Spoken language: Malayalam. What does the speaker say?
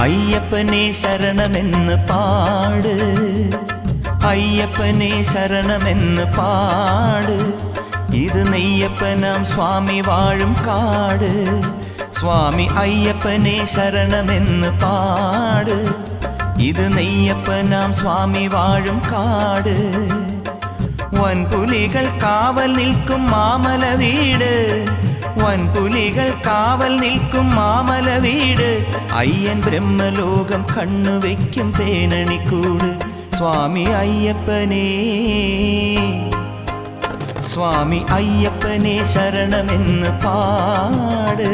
അയ്യപ്പനെ ശരണമെന്ന് പാട്, അയ്യപ്പനെ ശരണമെന്ന് പാട്. ഇത് നെയ്യപ്പനാം സ്വാമി വാഴും കാട്. സ്വാമി അയ്യപ്പനെ ശരണമെന്ന് പാട്. ഇത് നെയ്യപ്പനാം സ്വാമി വാഴും കാട്. വൻപുലികൾ കാവൽ നിൽക്കും മാമല വീട്, വൻപുലികൾ കാവൽ നിൽക്കും മാമല വീട്. അയ്യൻ ബ്രഹ്മലോകം കണ്ണുവെക്കും തേനണിക്കൂട്. സ്വാമി അയ്യപ്പനേ, സ്വാമി അയ്യപ്പനെ ശരണമെന്ന് പാട്.